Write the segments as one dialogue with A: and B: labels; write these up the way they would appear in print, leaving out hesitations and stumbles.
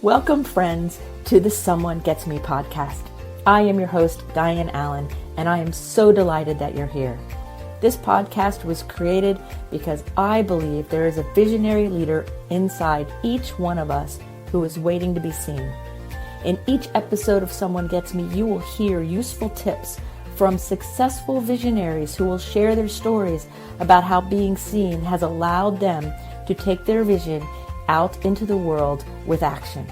A: Welcome, friends, to the Someone Gets Me podcast. I am your host, Dianne A, and I am so delighted that you're here. This podcast was created because I believe there is a visionary leader inside each one of us who is waiting to be seen. In each episode of Someone Gets Me, you will hear useful tips from successful visionaries who will share their stories about how being seen has allowed them to take their vision out into the world with action.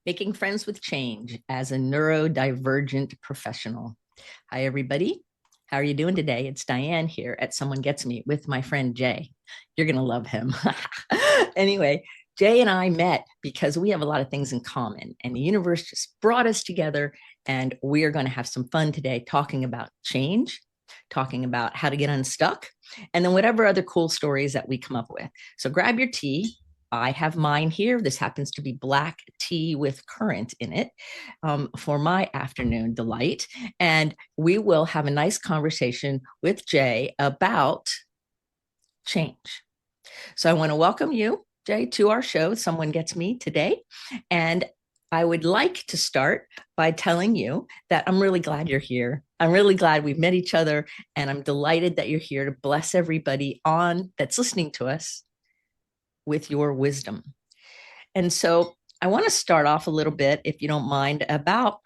A: Making friends with change as a neurodivergent professional. Hi, everybody. How are you doing today? It's Dianne here at Someone Gets Me with my friend Jay. You're going to love him. Anyway, Jay and I met because we have a lot of things in common, and the universe just brought us together, and we are going to have some fun today talking about change, talking about how to get unstuck, and then whatever other cool stories that we come up with. So grab your tea. I have mine here. This happens to be black tea with currant in it for my afternoon delight. And we will have a nice conversation with Jay about change. So I want to welcome you, Jay, to our show, Someone Gets Me, today. And I would like to start by telling you that I'm really glad you're here. I'm really glad we've met each other, and I'm delighted that you're here to bless everybody that's listening to us with your wisdom. And so I want to start off a little bit, if you don't mind, about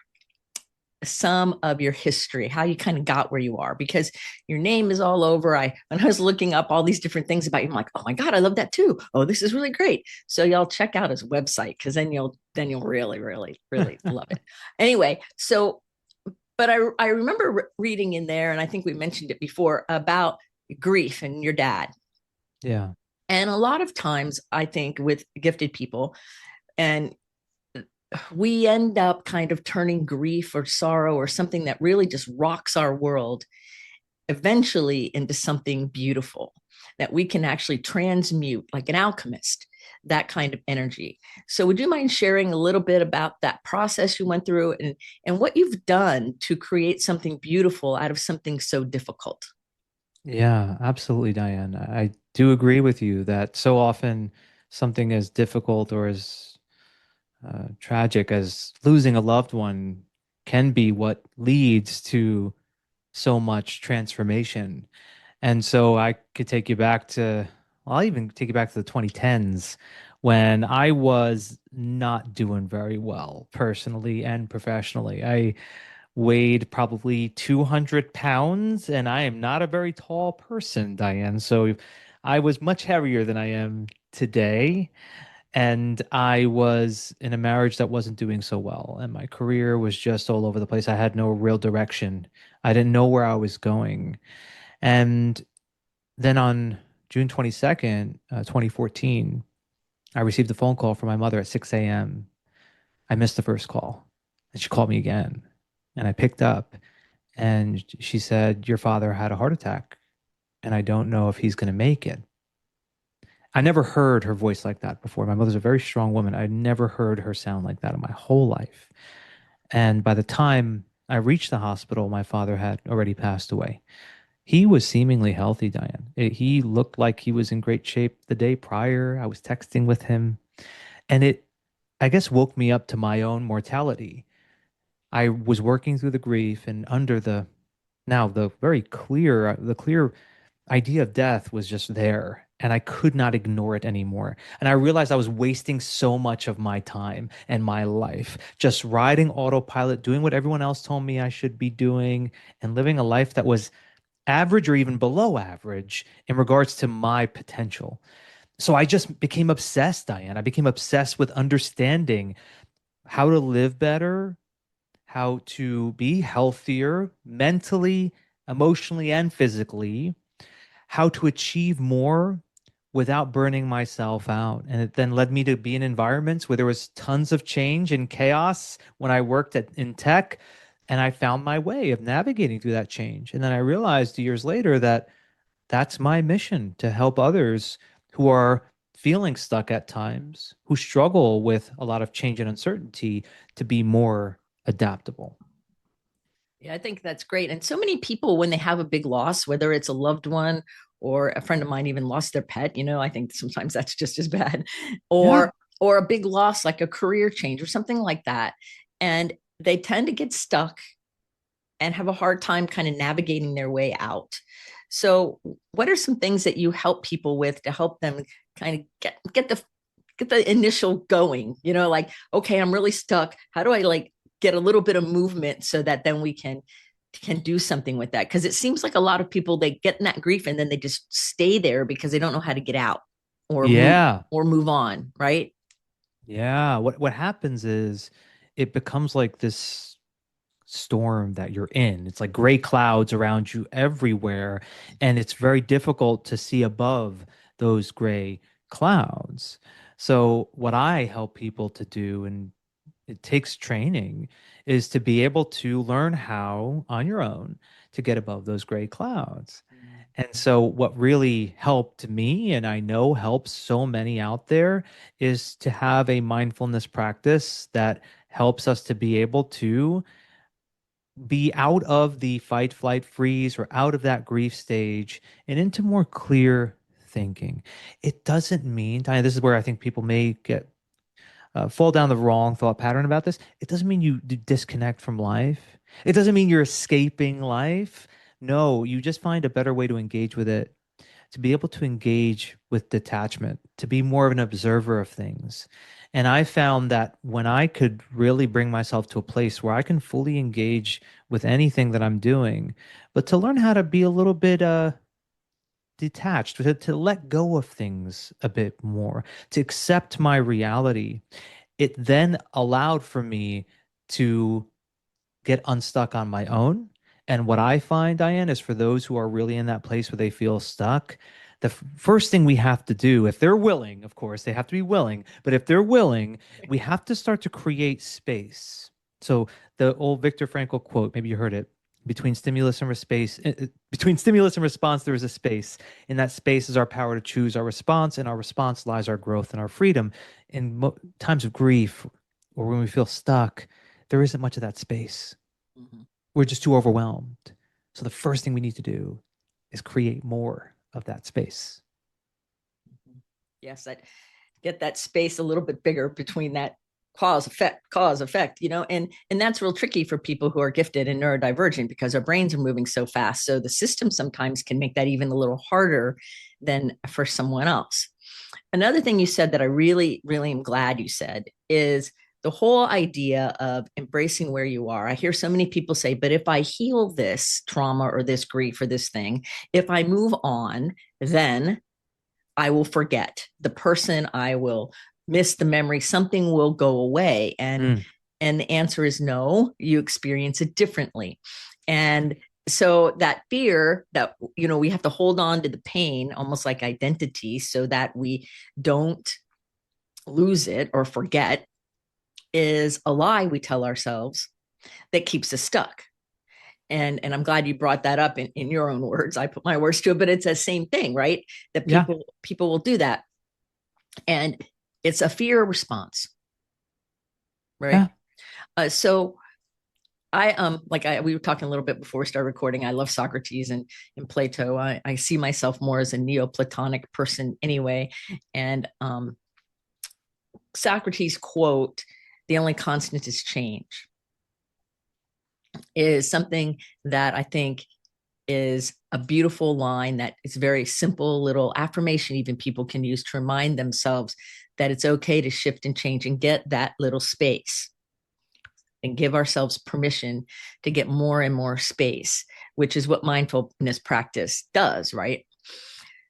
A: some of your history, how you kind of got where you are, because your name is all over. When I was looking up all these different things about you, I'm like, oh my God, I love that too. Oh, this is really great. So y'all check out his website, because then you'll really, really, really love it. Anyway, but I remember reading in there, and I think we mentioned it before, about grief and your dad.
B: Yeah.
A: And a lot of times, I think, with gifted people, and we end up kind of turning grief or sorrow or something that really just rocks our world eventually into something beautiful that we can actually transmute, like an alchemist, that kind of energy. So would you mind sharing a little bit about that process you went through, and what you've done to create something beautiful out of something so difficult?
B: Yeah, absolutely, Diane. I do agree with you that so often something as difficult or as tragic as losing a loved one can be what leads to so much transformation. And so I could take you back to, well, I'll even take you back to the 2010s when I was not doing very well personally and professionally. I weighed probably 200 pounds, and I am not a very tall person, Diane. So I was much heavier than I am today. And I was in a marriage that wasn't doing so well, and my career was just all over the place. I had no real direction. I didn't know where I was going. And then on June 22nd, 2014, I received a phone call from my mother at 6 a.m. I missed the first call, and she called me again. And I picked up, and she said, "Your father had a heart attack, and I don't know if he's going to make it." I never heard her voice like that before. My mother's a very strong woman. I'd never heard her sound like that in my whole life. And by the time I reached the hospital, my father had already passed away. He was seemingly healthy, Diane. He looked like he was in great shape the day prior. I was texting with him, and it, I guess, woke me up to my own mortality. I was working through the grief and under the very clear idea of death was just there, and I could not ignore it anymore. And I realized I was wasting so much of my time and my life just riding autopilot, doing what everyone else told me I should be doing, and living a life that was average or even below average in regards to my potential. So I just became obsessed, Diane. I became obsessed with understanding how to live better, how to be healthier mentally, emotionally, and physically, how to achieve more without burning myself out. And it then led me to be in environments where there was tons of change and chaos when I worked in tech. And I found my way of navigating through that change. And then I realized years later that that's my mission, to help others who are feeling stuck at times, who struggle with a lot of change and uncertainty, to be more adaptable.
A: Yeah, I think that's great. And so many people, when they have a big loss, whether it's a loved one or a friend of mine even lost their pet, I think sometimes that's just as bad,
B: Yeah.
A: or or a big loss like a career change or something like that. And they tend to get stuck and have a hard time kind of navigating their way out. So, what are some things that you help people with to help them kind of get the initial going? You know, like, okay, I'm really stuck. How do I like get a little bit of movement so that then we can do something with that? Because it seems like a lot of people, they get in that grief and then they just stay there because they don't know how to get out
B: Yeah.
A: or move on, right?
B: Yeah. What happens is it becomes like this storm that you're in. It's like gray clouds around you everywhere, and it's very difficult to see above those gray clouds. So, what I help people to do, and it takes training, is to be able to learn how on your own to get above those gray clouds. And so, what really helped me, and I know helps so many out there, is to have a mindfulness practice that helps us to be able to be out of the fight, flight, freeze, or out of that grief stage and into more clear thinking. It doesn't mean, Tanya, this is where I think people may get fall down the wrong thought pattern about this. It doesn't mean you disconnect from life. It doesn't mean you're escaping life. No, you just find a better way to engage with it, to be able to engage with detachment, to be more of an observer of things. And I found that when I could really bring myself to a place where I can fully engage with anything that I'm doing, but to learn how to be a little bit detached, to let go of things a bit more, to accept my reality, it then allowed for me to get unstuck on my own. And what I find, Diane, is for those who are really in that place where they feel stuck, the first thing we have to do, if they're willing, of course, they have to be willing, but if they're willing, we have to start to create space. So the old Viktor Frankl quote, maybe you heard it, between stimulus and space, between stimulus and response, there is a space. In that space is our power to choose our response, and our response lies our growth and our freedom. In times of grief or when we feel stuck, there isn't much of that space.
A: Mhm.
B: We're just too overwhelmed. So the first thing we need to do is create more of that space.
A: Yes, that get that space a little bit bigger between that cause effect, you know, and that's real tricky for people who are gifted and neurodivergent because our brains are moving so fast. So the system sometimes can make that even a little harder than for someone else. Another thing you said that I really, really am glad you said is the whole idea of embracing where you are. I hear so many people say, but if I heal this trauma or this grief or this thing, if I move on, then I will forget the person, I will miss the memory, something will go away.
B: Mm,
A: And the answer is no, you experience it differently. And so that fear that, you know, we have to hold on to the pain almost like identity so that we don't lose it or forget is a lie we tell ourselves that keeps us stuck. And I'm glad you brought that up in your own words. I put my words to it, but it's the same thing, right? That
B: yeah,
A: people will do that. And it's a fear response, right?
B: yeah,
A: So I like I we were talking a little bit before we started recording. I love Socrates and Plato. I see myself more as a Neoplatonic person anyway. And Socrates quote, "The only constant is change," is something that I think is a beautiful line that is very simple little affirmation even people can use to remind themselves that it's okay to shift and change and get that little space and give ourselves permission to get more and more space, which is what mindfulness practice does, right?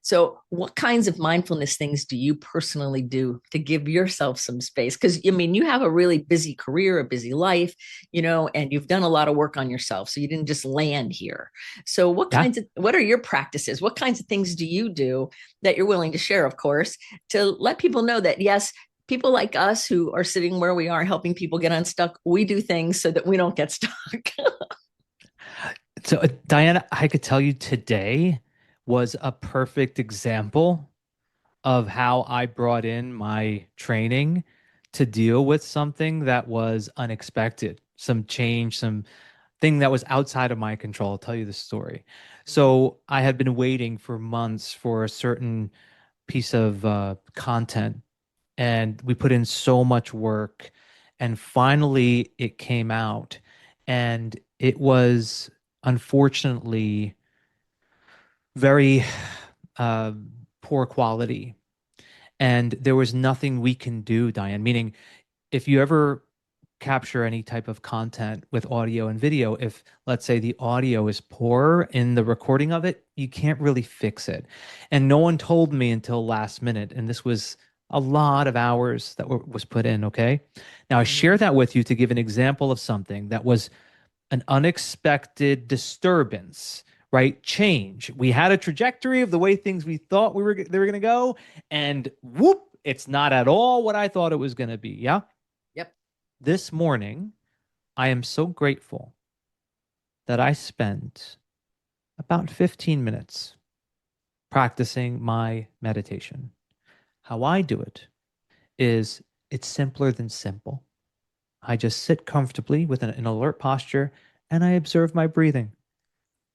A: So, what kinds of mindfulness things do you personally do to give yourself some space? Because, I mean, you have a really busy career, a busy life, you know, and you've done a lot of work on yourself. So, you didn't just land here. So,
B: yeah.
A: what are your practices? What kinds of things do you do that you're willing to share, of course, to let people know that, yes, people like us who are sitting where we are helping people get unstuck, we do things so that we don't get stuck.
B: So, Diana, I could tell you today was a perfect example of how I brought in my training to deal with something that was unexpected, some change, some thing that was outside of my control. I'll tell you the story. So I had been waiting for months for a certain piece of content, and we put in so much work, and finally it came out, and it was unfortunately very uh, poor quality, and there was nothing we can do, Diane. Meaning, if you ever capture any type of content with audio and video, if let's say the audio is poor in the recording of it, you can't really fix it. And no one told me until last minute. And this was a lot of hours that was put in. Okay. Now I share
A: Mhm.
B: that with you to give an example of something that was an unexpected disturbance, right? Change. We had a trajectory of the way things we thought they were going to go, and whoop, it's not at all what I thought it was going to be. Yeah.
A: Yep.
B: This morning, I am so grateful that I spent about 15 minutes practicing my meditation. How I do it is it's simpler than simple. I just sit comfortably with an alert posture and I observe my breathing.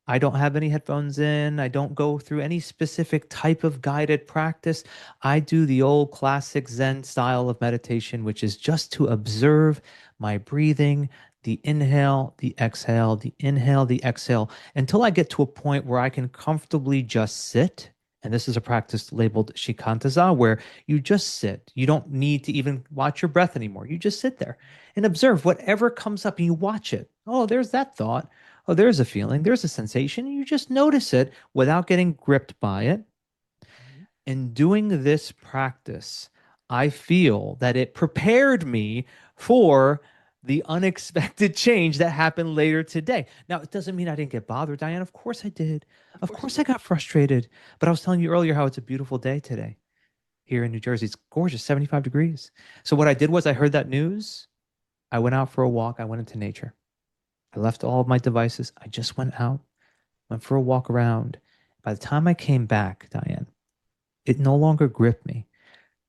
B: I don't have any headphones in. I don't go through any specific type of guided practice. I do the old classic Zen style of meditation, which is just to observe my breathing, the inhale, the inhale, the exhale, until I get to a point where I can comfortably just sit. And this is a practice labeled shikantaza, where you just sit. You don't need to even watch your breath anymore. You just sit there and observe whatever comes up and you watch it. Oh, there's that thought. Oh, there's a feeling, there's a sensation. You just notice it without getting gripped by it.
A: Mhm.
B: In doing this practice, I feel that it prepared me for the unexpected change that happened later today. Now, it doesn't mean I didn't get bothered, Diane. Of course I did.
A: Of
B: Of
A: course you
B: course I
A: did.
B: got frustrated. But I was telling you earlier how it's a beautiful day today here in New Jersey. It's gorgeous, 75 degrees. So, what I did was I heard that news. I went out for a walk. I went into nature. I left all of my devices. I just went out, went for a walk around. By the time I came back, Diane, it no longer gripped me.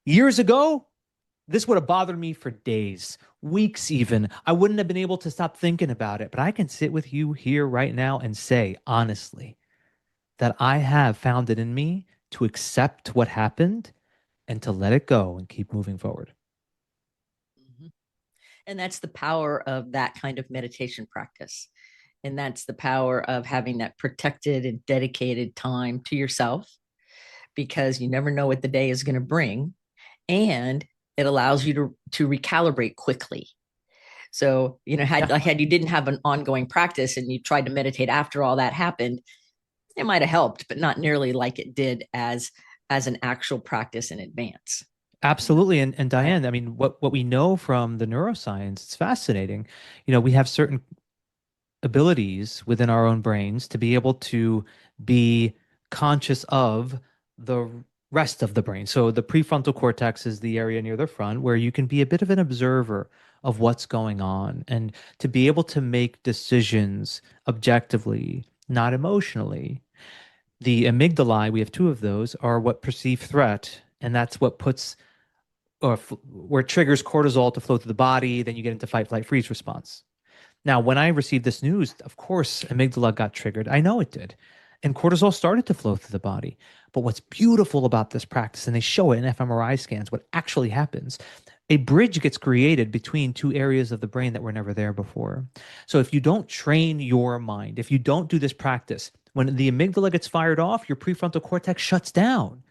B: Years ago, this would have bothered me for days, weeks even. I wouldn't have been able to stop thinking about it. But I can sit with you here right now and say, honestly, that I have found it in me to accept what happened and to let it go and keep moving forward.
A: Mhm. And that's the power of that kind of meditation practice. And that's the power of having that protected and dedicated time to yourself, because you never know what the day is going to bring. And it allows you to recalibrate quickly. So,
B: Yeah.
A: had you didn't have an ongoing practice and you tried to meditate after all that happened, it might have helped, but not nearly like it did as an actual practice in advance. You know,
B: Absolutely. And
A: I,
B: Diane, I mean, what we know from the neuroscience, it's fascinating. You know, we have certain abilities within our own brains to be able to be conscious of the rest of the brain. So the prefrontal cortex is the area near the front where you can be a bit of an observer of what's going on and to be able to make decisions objectively, not emotionally. The amygdala, we have two of those, are what perceive threat, and that's what puts or where it triggers cortisol to flow through the body. Then you get into fight, flight, freeze response. Now, when I received this news, of course, amygdala got triggered. I know it did. And cortisol started to flow through the body. But what's beautiful about this practice, and they show it in fMRI scans, what actually happens, a bridge gets created between two areas of the brain that were never there before. So if you don't train your mind, if you don't do this practice, when the amygdala gets fired off, your prefrontal cortex shuts down.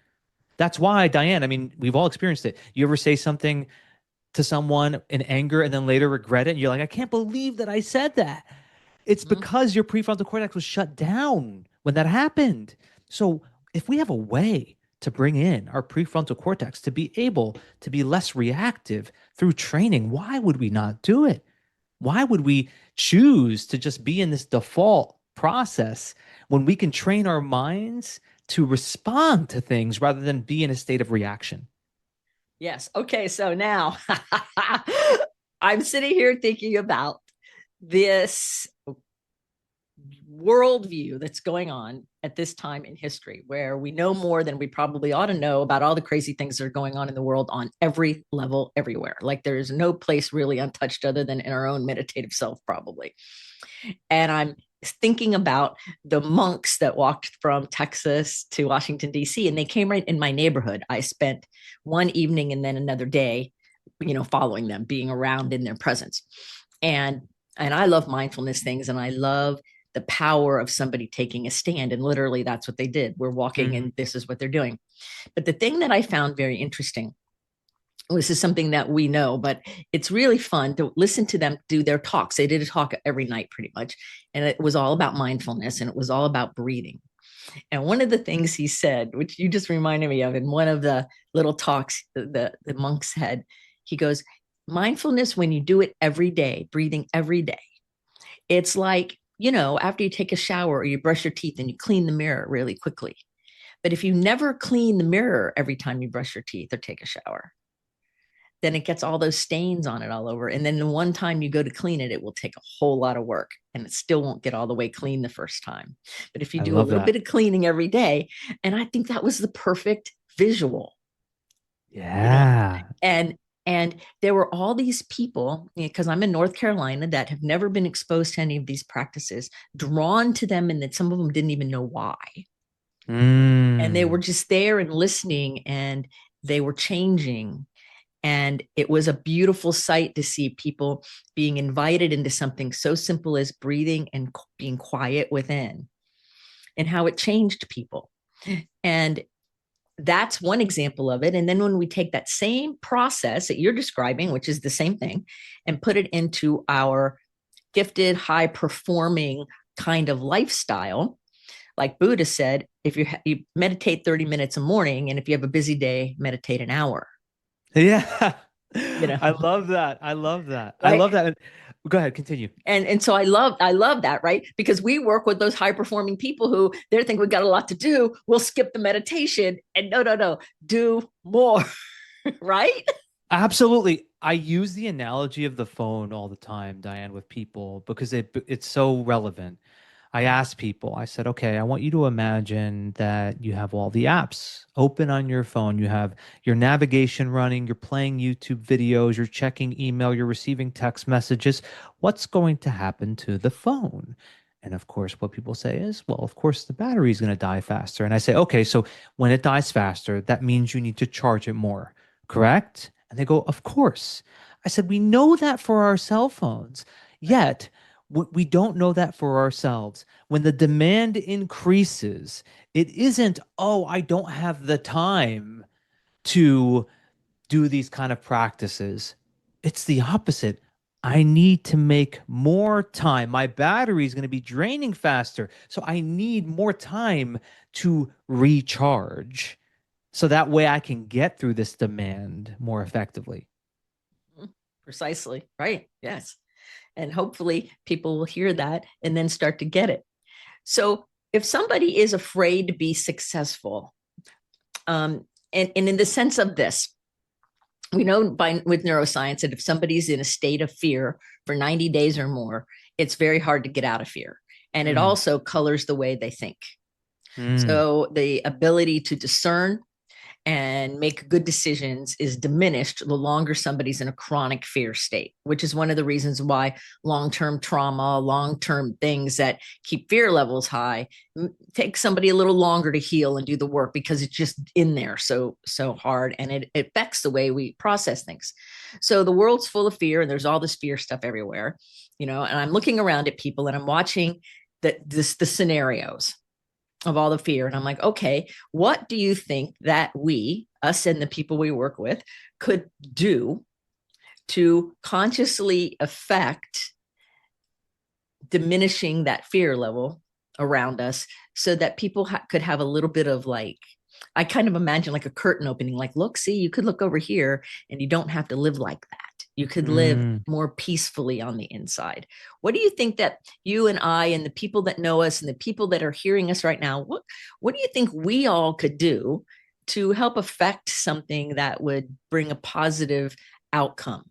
B: That's why, Diane, I mean, we've all experienced it. You ever say something to someone in anger and then later regret it? And you're like, I can't believe that I said that. It's
A: Mhm.
B: because your prefrontal cortex was shut down when that happened. So if we have a way to bring in our prefrontal cortex to be able to be less reactive through training, why would we not do it? Why would we choose to just be in this default process when we can train our minds to respond to things rather than be in a state of reaction?
A: Yes. Okay. So now I'm sitting here thinking about this worldview that's going on at this time in history, where we know more than we probably ought to know about all the crazy things that are going on in the world on every level, everywhere. Like there is no place really untouched other than in our own meditative self, probably. And I'm thinking about the monks that walked from Texas to Washington, D.C., and they came right in my neighborhood. I spent one evening and then another day, following them, being around in their presence. And I love mindfulness things, and I love the power of somebody taking a stand. And literally, that's what they did. We're walking,
B: Mm.
A: and this is what they're doing. But the thing that I found very interesting, this is something that we know, but it's really fun to listen to them do their talks. They did a talk every night pretty much. And it was all about mindfulness, and it was all about breathing. And one of the things he said, which you just reminded me of in one of the little talks the monks had, he goes, mindfulness, when you do it every day, breathing every day, it's like, after you take a shower or you brush your teeth and you clean the mirror really quickly. But if you never clean the mirror every time you brush your teeth or take a shower, then it gets all those stains on it all over. And then the one time you go to clean it, it will take a whole lot of work, and it still won't get all the way clean the first time. But if you
B: I
A: do a
B: love
A: little
B: that.
A: bit of cleaning every day, and I think that was the perfect visual, you know,
B: Yeah.
A: and there were all these people, because I'm in North Carolina, that have never been exposed to any of these practices, drawn to them, and that some of them didn't even know why. And they were
B: Mm.
A: just there and listening, and they were changing. And it was a beautiful sight to see people being invited into something so simple as breathing and being quiet within, and how it changed people. And that's one example of it. And then when we take that same process that you're describing, which is the same thing, and put it into our gifted, high performing kind of lifestyle, like Buddha said, if you meditate 30 minutes a morning, and if you have a busy day, meditate an hour,
B: Yeah.
A: you know,
B: I love that. I love that. I
A: right?
B: love that. Go ahead, continue.
A: And so I love that, right? Because we work with those high performing people who they think we got a lot to do. We'll skip the meditation, and no, do more, right?
B: Absolutely. I use the analogy of the phone all the time, Diane, with people because it's so relevant. I asked people, I said, okay, I want you to imagine that you have all the apps open on your phone. You have your navigation running, you're playing YouTube videos, you're checking email, you're receiving text messages. What's going to happen to the phone? And of course, what people say is, well, of course, the battery is going to die faster. And I say, okay, so when it dies faster, that means you need to charge it more, correct? And they go, of course. I said, we know that for our cell phones, yet we don't know that for ourselves. When the demand increases, it isn't, oh, I don't have the time to do these kind of practices. It's the opposite. I need to make more time. My battery is going to be draining faster. So I need more time to recharge. So that way I can get through this demand more effectively.
A: Precisely, right? Yes. And hopefully people will hear that and then start to get it. So if somebody is afraid to be successful, and in the sense of this, we know with neuroscience that if somebody's in a state of fear for 90 days or more, it's very hard to get out of fear. And it
B: Mm,
A: also colors the way they think.
B: mm.
A: So the ability to discern and make good decisions is diminished the longer somebody's in a chronic fear state, which is one of the reasons why long-term trauma, long-term things that keep fear levels high take somebody a little longer to heal and do the work, because it's just in there so hard, and it affects the way we process things. So the world's full of fear, and there's all this fear stuff everywhere, and I'm looking around at people, and I'm watching the scenarios of all the fear. And I'm like, okay, what do you think that us and the people we work with, could do to consciously affect diminishing that fear level around us, so that people could have a little bit of, like, I kind of imagine like a curtain opening, like, look, see, you could look over here, and you don't have to live like that. You could live
B: Mm.
A: more peacefully on the inside. What do you think that you and I and the people that know us and the people that are hearing us right now, what do you think we all could do to help affect something that would bring a positive outcome?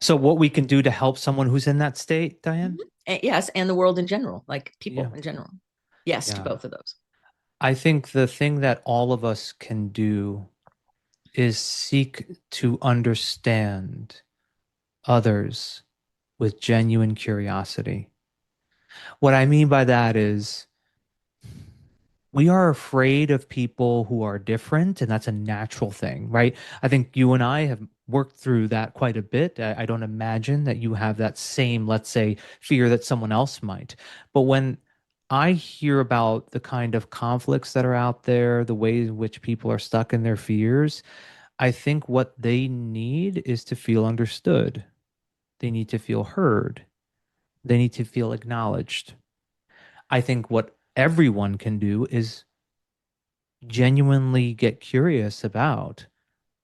B: So what we can do to help someone who's in that state, Diane?
A: And yes, and the world in general, like people
B: Yeah.
A: in general. Yes to
B: Yeah.
A: both of those.
B: I think the thing that all of us can do is seek to understand others with genuine curiosity. What I mean by that is we are afraid of people who are different, and that's a natural thing, right? I think you and I have worked through that quite a bit. I don't imagine that you have that same, let's say, fear that someone else might. But when I hear about the kind of conflicts that are out there, the ways in which people are stuck in their fears, I think what they need is to feel understood. They need to feel heard. They need to feel acknowledged. I think what everyone can do is genuinely get curious about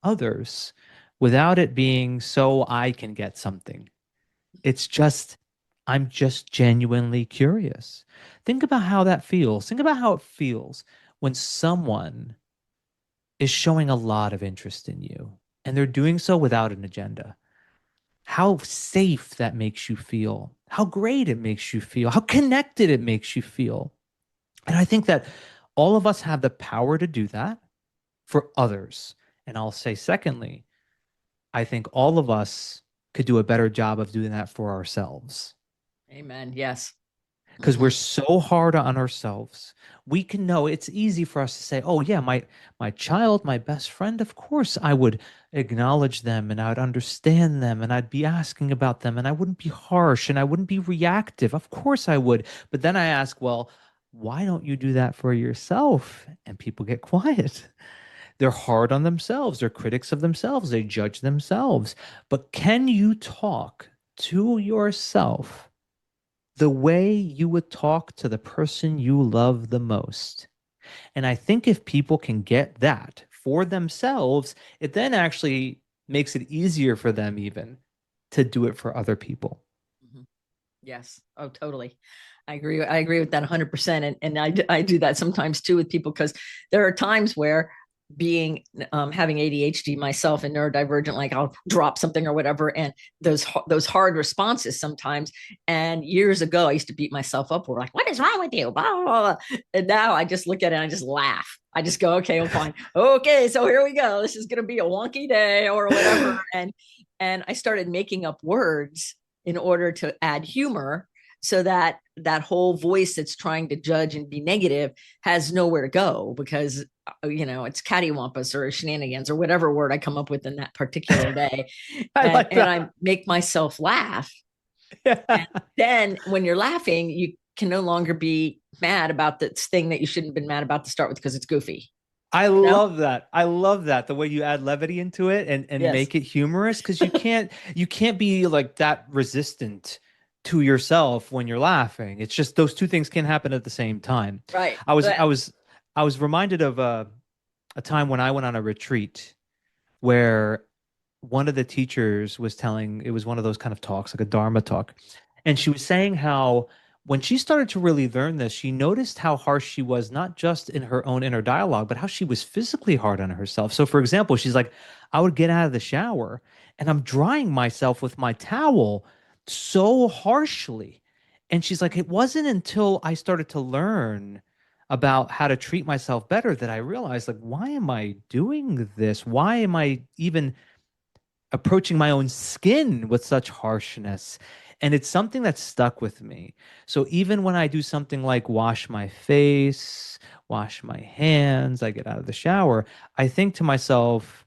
B: others without it being so I can get something. It's just, I'm just genuinely curious. Think about how that feels. Think about how it feels when someone is showing a lot of interest in you and they're doing so without an agenda. How safe that makes you feel, how great it makes you feel, how connected it makes you feel. And I think that all of us have the power to do that for others. And I'll say, secondly, I think all of us could do a better job of doing that for ourselves
A: Amen. Yes.
B: because
A: Hmm.
B: we're so hard on ourselves. We can know it's easy for us to say, "Oh yeah, my child, my best friend, of course I would acknowledge them and I would understand them and I'd be asking about them and I wouldn't be harsh and I wouldn't be reactive. Of course I would." But then I ask, "Well, why don't you do that for yourself?" And people get quiet. They're hard on themselves. They're critics of themselves. They judge themselves. But can you talk to yourself the way you would talk to the person you love the most? And I think if people can get that for themselves, it then actually makes it easier for them even to do it for other people.
A: Hmm. Yes. Oh, totally. I agree. I agree with that 100%. And I do that sometimes too with people because there are times where being having ADHD myself and neurodivergent, like I'll drop something or whatever, and those hard responses sometimes. And years ago, I used to beat myself up. We're like, "What is wrong with you?" Blah, blah, blah. And now I just look at it and I just laugh. I just go, "Okay, I'm fine. Okay, so here we go. This is going to be a wonky day or whatever." And I started making up words in order to add humor so that that whole voice that's trying to judge and be negative has nowhere to go because it's cattywampus or shenanigans or whatever word I come up with in that particular day.
B: I
A: and,
B: like
A: and
B: that.
A: I make myself laugh. And
B: Yeah.
A: then when you're laughing, you can no longer be mad about this thing that you shouldn't have been mad about to start with because it's goofy,
B: I
A: you know?
B: love that. I love that the way you add levity into it and
A: Yes.
B: make it humorous because you can't be like that resistant to yourself when you're laughing. It's just those two things can happen at the same time.
A: Right.
B: I was I
A: But
B: was I was reminded of a time when I went on a retreat where one of the teachers was telling, it was one of those kind of talks, like a Dharma talk. And she was saying how when she started to really learn this, she noticed how harsh she was, not just in her own inner dialogue, but how she was physically hard on herself. So, for example, she's like, I would get out of the shower and I'm drying myself with my towel so harshly. And she's like, it wasn't until I started to learn about how to treat myself better that I realized, like, why am I doing this? Why am I even approaching my own skin with such harshness? And it's something that stuck with me. So even when I do something like wash my face, wash my hands, I get out of the shower, I think to myself,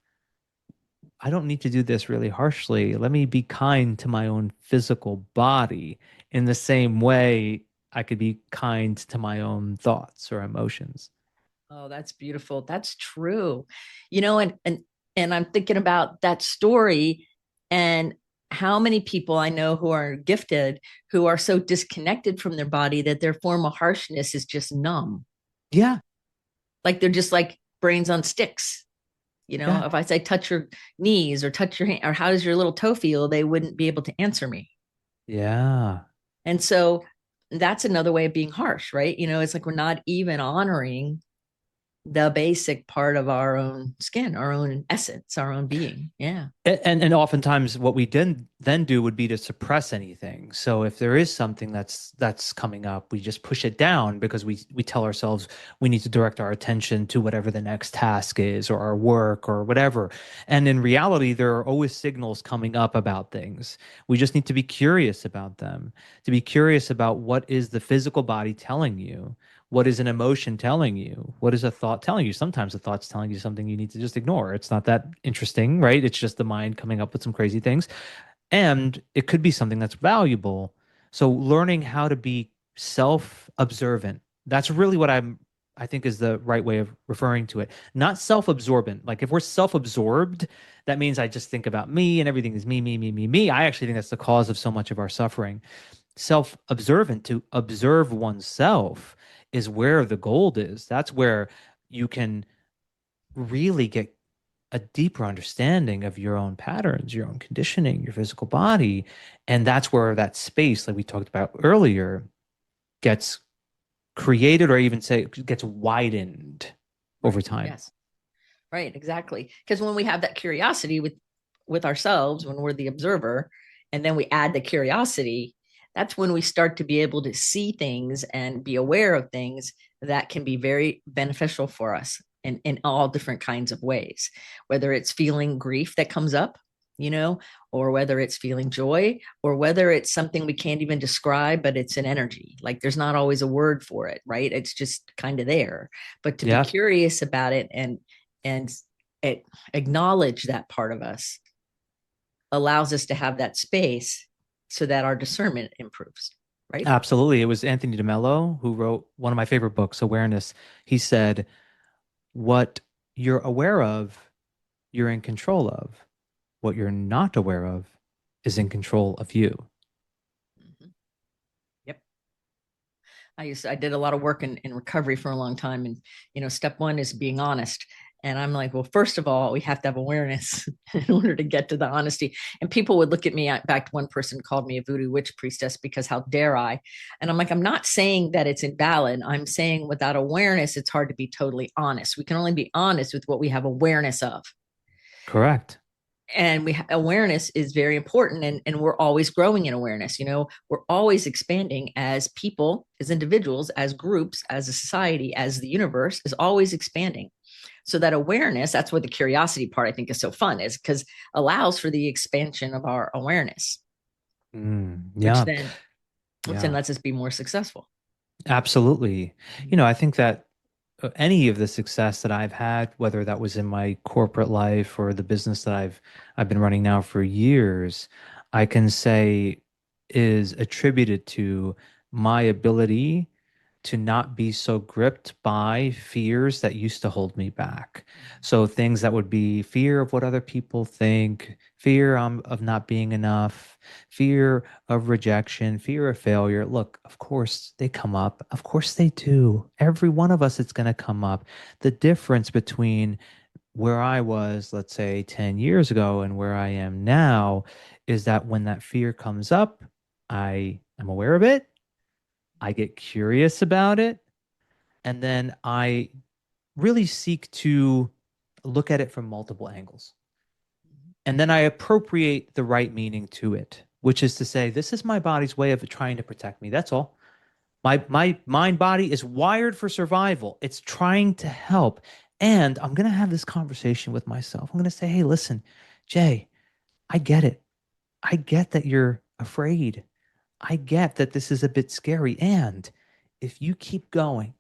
B: I don't need to do this really harshly. Let me be kind to my own physical body in the same way I could be kind to my own thoughts or emotions.
A: oh, that's beautiful. That's true. And I'm thinking about that story and how many people I know who are gifted who are so disconnected from their body that their form of harshness is just numb.
B: Yeah,
A: Like they're just like brains on sticks.
B: yeah,
A: If I say touch your knees or touch your hand or how does your little toe feel, they wouldn't be able to answer me.
B: yeah.
A: And so that's another way of being harsh, right? It's like we're not even honoring the basic part of our own skin, our own essence, our own being. Yeah.
B: And oftentimes what we then do would be to suppress anything. So if there is something that's coming up, we just push it down because we tell ourselves we need to direct our attention to whatever the next task is or our work or whatever. And in reality, there are always signals coming up about things. We just need to be curious about them, to be curious about what is the physical body telling you. What is an emotion telling you? What is a thought telling you? Sometimes the thought's telling you something you need to just ignore. It's not that interesting, right? It's just the mind coming up with some crazy things. And it could be something that's valuable. So learning how to be self-observant, that's really what I think is the right way of referring to it. Not self-absorbent. Like if we're self-absorbed, that means I just think about me and everything is me, me, me, me, me. I actually think that's the cause of so much of our suffering. Self-observant, to observe oneself, is where the gold is. That's where you can really get a deeper understanding of your own patterns, your own conditioning, your physical body. And that's where that space, like we talked about earlier, gets created, or even say gets widened over
A: Right.
B: time.
A: Yes. Right, exactly. Because when we have that curiosity with ourselves, when we're the observer, and then we add the curiosity, that's when we start to be able to see things and be aware of things that can be very beneficial for us in all different kinds of ways. Whether it's feeling grief that comes up, you know, or whether it's feeling joy, or whether it's something we can't even describe, but it's an energy. Like there's not always a word for it, right? It's just kind of there. But to be
B: Yeah,
A: curious about it and it, acknowledge that part of us allows us to have that space so that our discernment improves, right?
B: absolutely. It was Anthony DeMello who wrote one of my favorite books, Awareness. He said, what you're aware of, you're in control of. What you're not aware of is in control of you.
A: Mm-hmm. Yep. I did a lot of work in recovery for a long time. And, step one is being honest. And I'm like, well, first of all, we have to have awareness in order to get to the honesty. And people would look at me. In fact, one person called me a voodoo witch priestess because how dare I? And I'm like, I'm not saying that it's invalid. I'm saying without awareness, it's hard to be totally honest. We can only be honest with what we have awareness of.
B: Correct.
A: And awareness is very important, and we're always growing in awareness. We're always expanding as people, as individuals, as groups, as a society, as the universe is always expanding. So that awareness, that's what the curiosity part I think is so fun, is because allows for the expansion of our awareness, which
B: Yeah,
A: then
B: yeah,
A: lets us be more successful.
B: absolutely. I think that any of the success that I've had, whether that was in my corporate life or the business that I've been running now for years, I can say is attributed to my ability to not be so gripped by fears that used to hold me back. So things that would be fear of what other people think, fear of not being enough, fear of rejection, fear of failure. Look, of course they come up. Of course they do. Every one of us, it's going to come up. The difference between where I was, let's say 10 years ago, and where I am now is that when that fear comes up, I am aware of it. I get curious about it, and then I really seek to look at it from multiple angles. And then I appropriate the right meaning to it, which is to say, this is my body's way of trying to protect me. That's all. My mind body is wired for survival. It's trying to help. And I'm going to have this conversation with myself. I'm going to say, hey, listen, Jay, I get it. I get that you're afraid. I get that this is a bit scary. And if you keep going,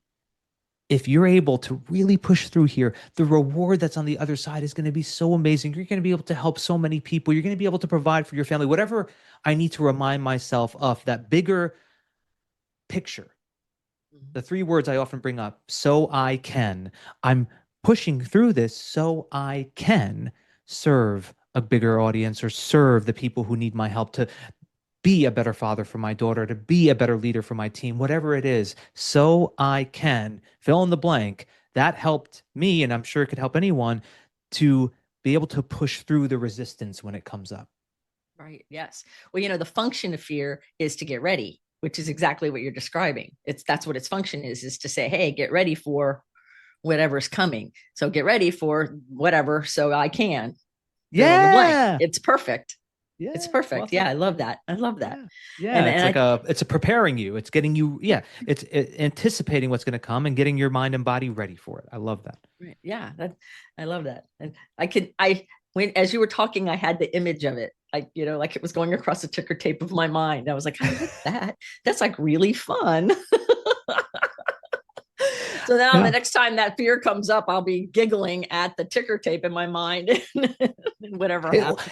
B: if you're able to really push through here, the reward that's on the other side is going to be so amazing. You're going to be able to help so many people. You're going to be able to provide for your family, whatever I need to remind myself of that bigger picture.
A: Mm-hmm.
B: The three words I often bring up, so I can. I'm pushing through this so I can serve a bigger audience or serve the people who need my help, to be a better father for my daughter, to be a better leader for my team, whatever it is, so I can fill in the blank. That helped me, and I'm sure it could help anyone, to be able to push through the resistance when it comes up.
A: Right. Yes. Well, the function of fear is to get ready, which is exactly what you're describing. That's what its function is to say, hey, get ready for whatever's coming. So get ready for whatever so I can fill in the blank.
B: Yeah.
A: It's perfect. It's
B: Yeah. Well
A: perfect. Yeah,
B: said.
A: I love that. I love that.
B: Yeah. Yeah.
A: And
B: It's
A: and
B: like
A: I
B: it's a preparing you. It's getting you, yeah. Anticipating what's going to come and getting your mind and body ready for it. I love that.
A: right, yeah, that I love that. And I when as you were talking, I had the image of it. Like it was going across the ticker tape of my mind. I was like, I like that. That's like really fun. So now the
B: Yeah.
A: next time that fear comes up, I'll be giggling at the ticker tape in my mind and whatever
B: It-
A: happens.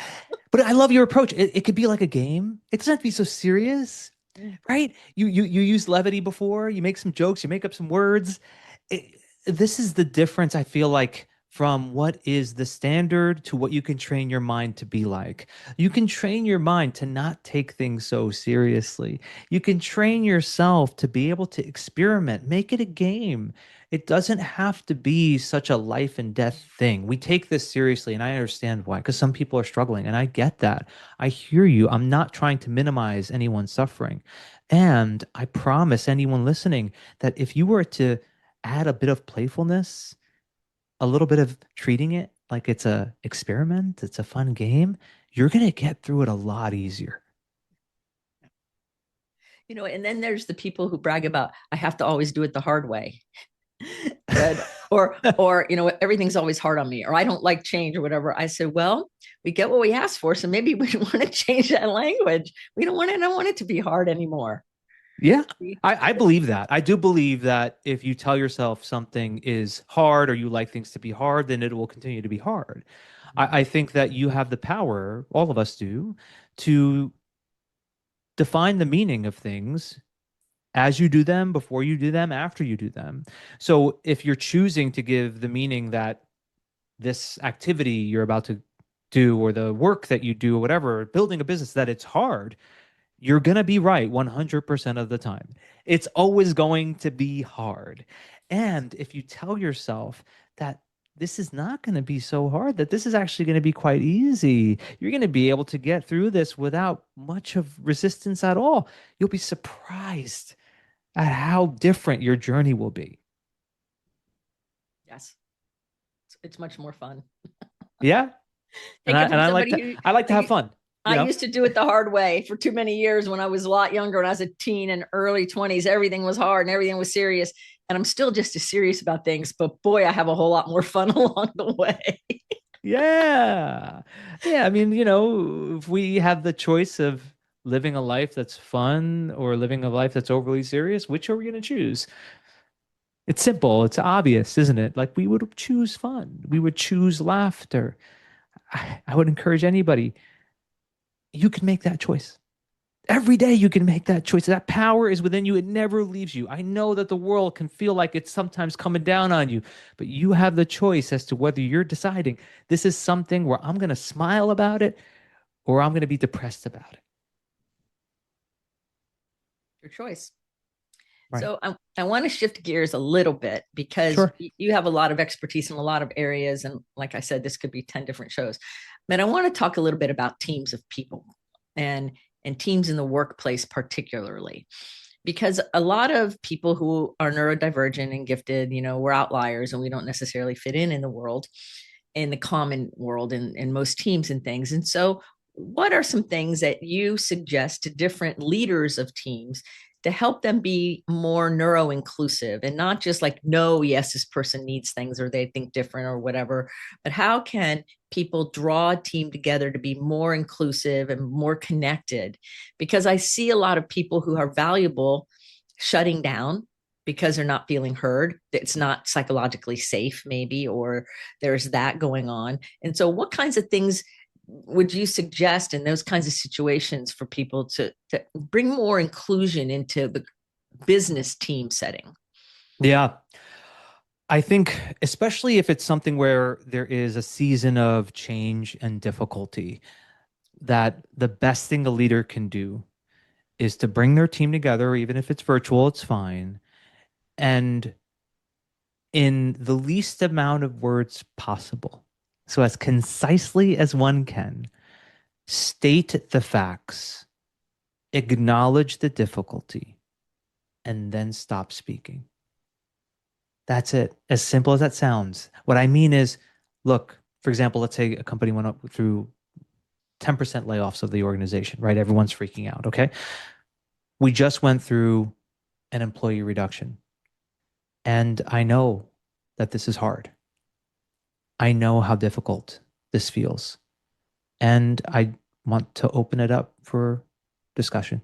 B: but I love your approach. It could be like a game. It doesn't have to be so serious,
A: Yeah.
B: right? You used levity before. You make some jokes. You make up some words. This is the difference, I feel like, from what is the standard to what you can train your mind to be like. You can train your mind to not take things so seriously. You can train yourself to be able to experiment, make it a game. It doesn't have to be such a life and death thing. We take this seriously, and I understand why, because some people are struggling, and I get that. I hear you. I'm not trying to minimize anyone's suffering. And I promise anyone listening that if you were to add a bit of playfulness, a little bit of treating it like it's a experiment, it's a fun game, you're going to get through it a lot easier.
A: And then there's the people who brag about I have to always do it the hard way. And or everything's always hard on me, or I don't like change or whatever. I said, well, we get what we asked for, so maybe we want to change that language. We don't want it to be hard anymore.
B: Yeah, I believe that. I do believe that if you tell yourself something is hard or you like things to be hard, then it will continue to be hard. I think that you have the power, all of us do, to define the meaning of things as you do them, before you do them, after you do them. So if you're choosing to give the meaning that this activity you're about to do or the work that you do or whatever, building a business, that it's hard, you're going to be right 100% of the time. It's always going to be hard. And if you tell yourself that this is not going to be so hard, that this is actually going to be quite easy, you're going to be able to get through this without much of resistance at all. You'll be surprised at how different your journey will be.
A: Yes, it's much more fun.
B: Yeah. And
A: Take
B: I
A: it
B: and
A: from
B: I like
A: somebody
B: to
A: who
B: I like to have
A: I,
B: fun,
A: I used to do it the hard way for too many years when I was a lot younger. When I was a teen and early 20s, everything was hard and everything was serious. And I'm still just as serious about things, but boy, I have a whole lot more fun along the way.
B: Yeah. Yeah. I mean, if we have the choice of living a life that's fun or living a life that's overly serious, which are we going to choose? It's simple. It's obvious, isn't it? Like we would choose fun. We would choose laughter. I would encourage anybody, you can make that choice. Every day you can make that choice. That power is within you. It never leaves you. I know that the world can feel like it's sometimes coming down on you, but you have the choice as to whether you're deciding this is something where I'm going to smile about it or I'm going to be depressed about it.
A: Your choice.
B: Right.
A: So I want to shift gears a little bit because
B: Sure.
A: you have a lot of expertise in a lot of areas. And like I said, this could be 10 different shows. But I want to talk a little bit about teams of people and teams in the workplace particularly. Because a lot of people who are neurodivergent and gifted, we're outliers and we don't necessarily fit in the world, in the common world, in most teams and things. And so, what are some things that you suggest to different leaders of teams to help them be more neuro inclusive and not just like, no, yes, this person needs things or they think different or whatever, but how can people draw a team together to be more inclusive and more connected? Because I see a lot of people who are valuable shutting down because they're not feeling heard. It's not psychologically safe, maybe, or there's that going on. And so, what kinds of things would you suggest in those kinds of situations for people to bring more inclusion into the business team setting?
B: Yeah. I think, especially if it's something where there is a season of change and difficulty, that the best thing a leader can do is to bring their team together, even if it's virtual, it's fine. And in the least amount of words possible. So, as concisely as one can, state the facts, acknowledge the difficulty, and then stop speaking. That's it. As simple as that sounds. What I mean is, look, for example, let's say a company went up through 10% layoffs of the organization, right? Everyone's freaking out. Okay. We just went through an employee reduction. And I know that this is hard. I know how difficult this feels. And I want to open it up for discussion.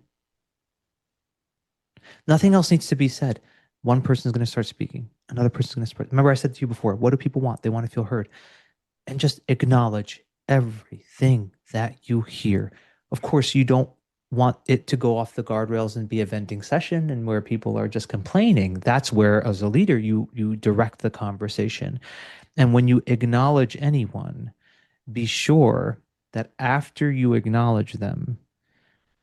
B: Nothing else needs to be said. One person is going to start speaking. Another person is going to start. Remember, I said to you before, what do people want? They want to feel heard. And just acknowledge everything that you hear. Of course, you don't want it to go off the guardrails and be a venting session and where people are just complaining. That's where, as a leader, you direct the conversation. And when you acknowledge anyone, be sure that after you acknowledge them,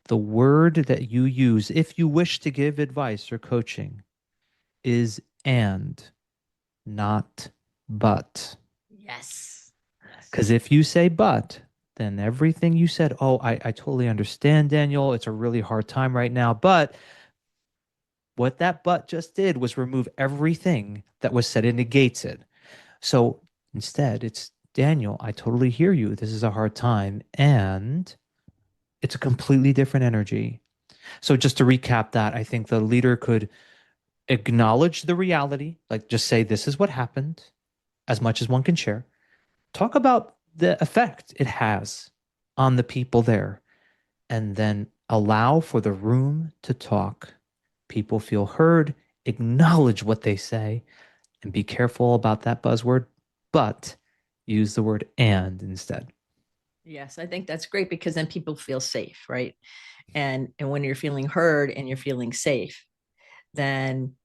B: the word that you use, if you wish to give advice or coaching, is and, not but.
A: Yes. Yes.
B: Because if you say but, then everything you said, oh, I totally understand, Daniel. It's a really hard time right now. But what that but just did was remove everything that was said. It negates it. So instead, it's Daniel, I totally hear you. This is a hard time. And it's a completely different energy. So just to recap that, I think the leader could acknowledge the reality, like just say, this is what happened, as much as one can share. Talk about the effect it has on the people there, and then allow for the room to talk. People feel heard, acknowledge what they say, and be careful about that buzzword, but use the word and instead.
A: Yes, I think that's great because then people feel safe, right? And when you're feeling heard and you're feeling safe, then